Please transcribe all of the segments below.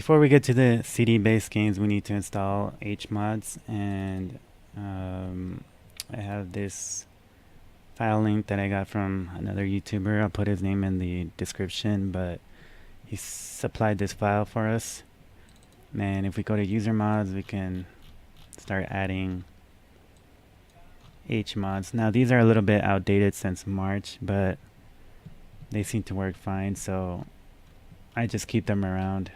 before we get to the CD-based games, we need to install HMods, and I have this file link that I got from another YouTuber. I'll put his name in the description, but he supplied this file for us. And if we go to user mods, we can start adding HMods. Now these are a little bit outdated since March, but they seem to work fine, so I just keep them around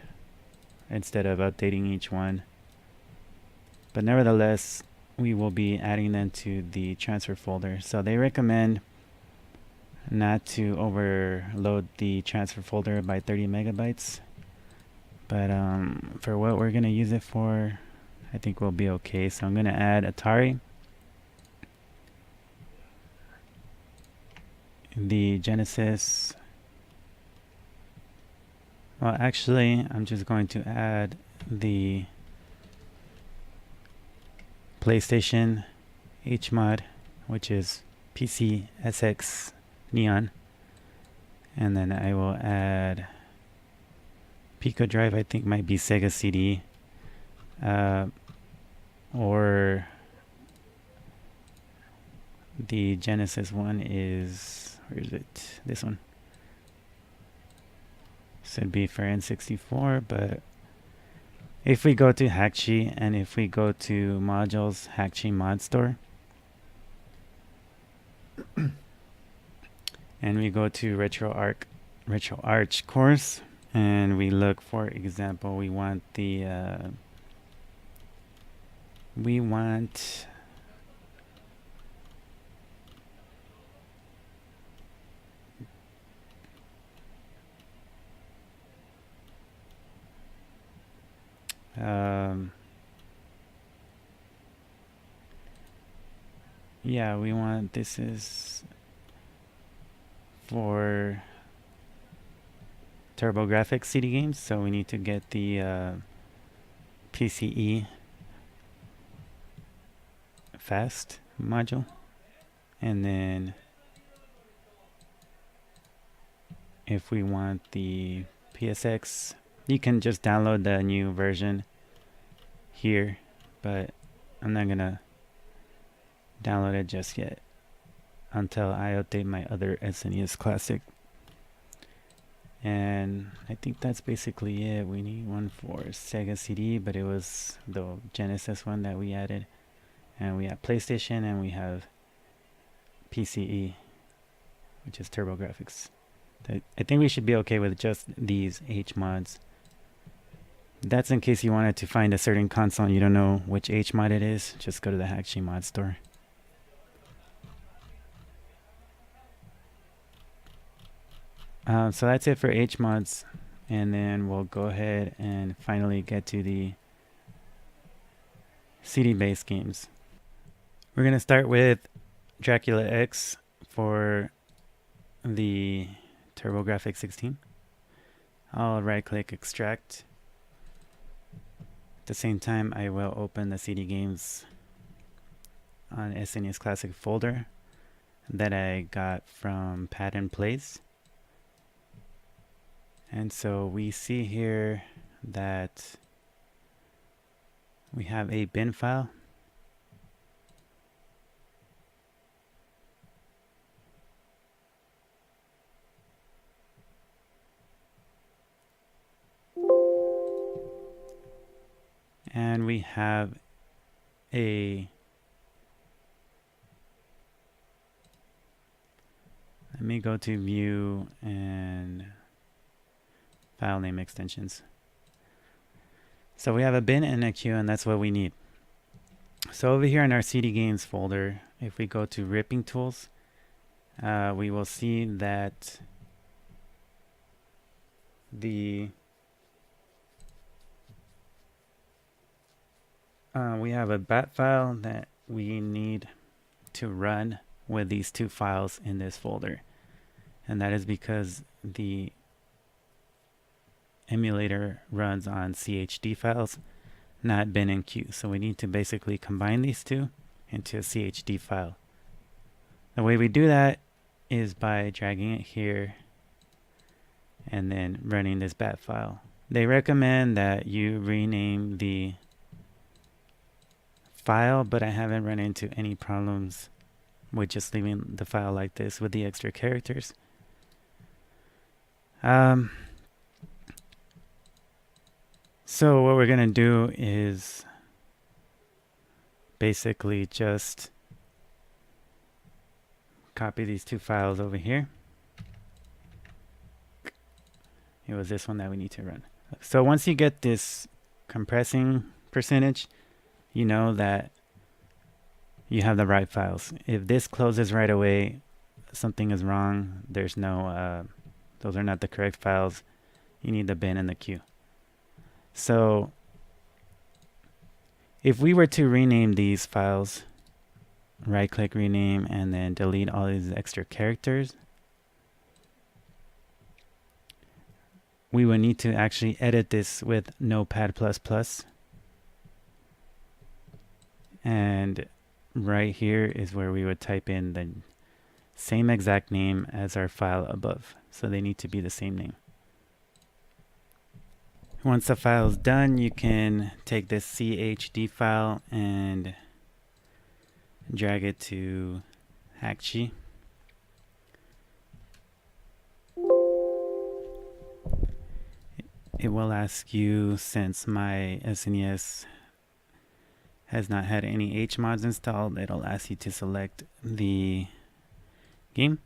instead of updating each one. But nevertheless, we will be adding them to the transfer folder. So they recommend not to overload the transfer folder by 30 megabytes. But for what we're going to use it for, I think we'll be okay. So I'm going to add Atari, the Genesis. Well, actually, I'm just going to add the PlayStation HMod, which is PCSX Neon. And then I will add Pico Drive, I think might be Sega CD. Or the Genesis one is, where is it? This one. Should be for N64, but if we go to Hakchi and if we go to modules, Hakchi mod store, and we go to RetroArch course, and we look, for example, we want the yeah, we want, this is for TurboGrafx CD games, so we need to get the PCE fast module, and then if we want the PSX, you can just download the new version here, but I'm not gonna download it just yet until I update my other SNES Classic. And I think that's basically it. We need one for Sega CD, but it was the Genesis one that we added. And we have PlayStation, and we have PCE, which is TurboGrafx. I think we should be okay with just these HMods. That's in case you wanted to find a certain console and you don't know which HMod it is. Just go to the Hakchi mod store. So that's it for HMods, and then we'll go ahead and finally get to the CD-based games. We're going to start with Dracula X for the TurboGrafx 16. I'll right-click Extract. At the same time, I will open the CD games on SNES Classic folder that I got from Patton Plays. And so we see here that we have a bin file. And we have a, let me go to view and file name extensions. So we have a bin and a queue, and that's what we need. So over here in our CD games folder, if we go to ripping tools, we will see that the we have a bat file that we need to run with these two files in this folder, and that is because the emulator runs on CHD files, not bin and queue. So we need to basically combine these two into a CHD file. The way we do that is by dragging it here and then running this bat file. They recommend that you rename the file, but I haven't run into any problems with just leaving the file like this with the extra characters. So what we're gonna do is basically just copy these two files over here. It was this one that we need to run. So once you get this compressing percentage, you know that you have the right files. If this closes right away, something is wrong. There's no, those are not the correct files. You need the bin and the queue. So if we were to rename these files, right click rename and then delete all these extra characters, we would need to actually edit this with Notepad++. And right here is where we would type in the same exact name as our file above. So they need to be the same name. Once the file is done, you can take this CHD file and drag it to Hakchi. It will ask you, since my SNES has not had any HMods installed, it'll ask you to select the game.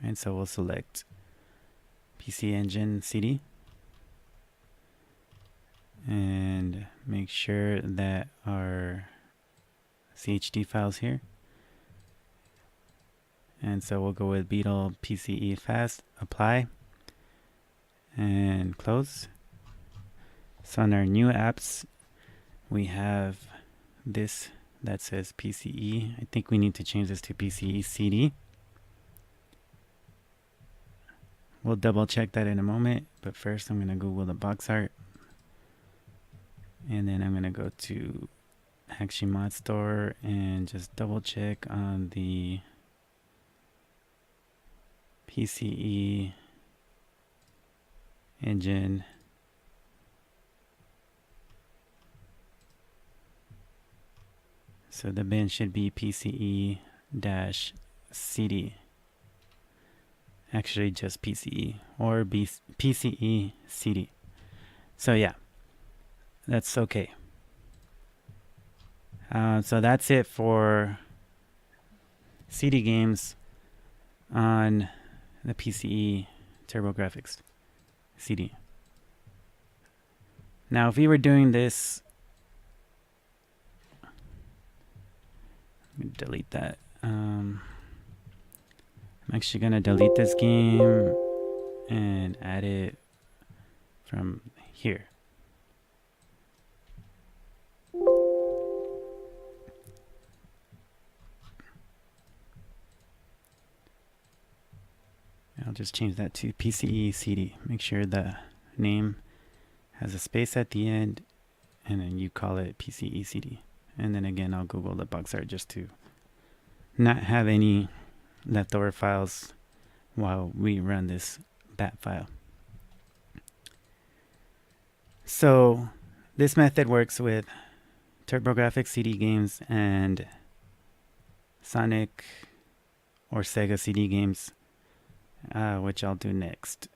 And so we'll select PC Engine CD. And make sure that our CHD file's here. And so we'll go with Beetle PCE Fast, apply, and close. So on our new apps, we have this that says PCE. I think we need to change this to PCE CD. We'll double check that in a moment, but first I'm going to Google the box art. And then I'm going to go to Hakchi Mod Store and just double check on the PCE engine. So the bin should be PCE-CD. Actually just PCE or PCE CD. So yeah, that's okay. So that's it for CD games on the PCE TurboGrafx CD. Now if we were doing this, let me delete that. I'm actually gonna delete this game and add it from here. I'll just change that to PCE CD. Make sure the name has a space at the end, and then you call it PCE CD. And then again, I'll Google the box art just to not have any leftover files while we run this bat file. So this method works with TurboGrafx CD games and Sonic or Sega CD games, which I'll do next.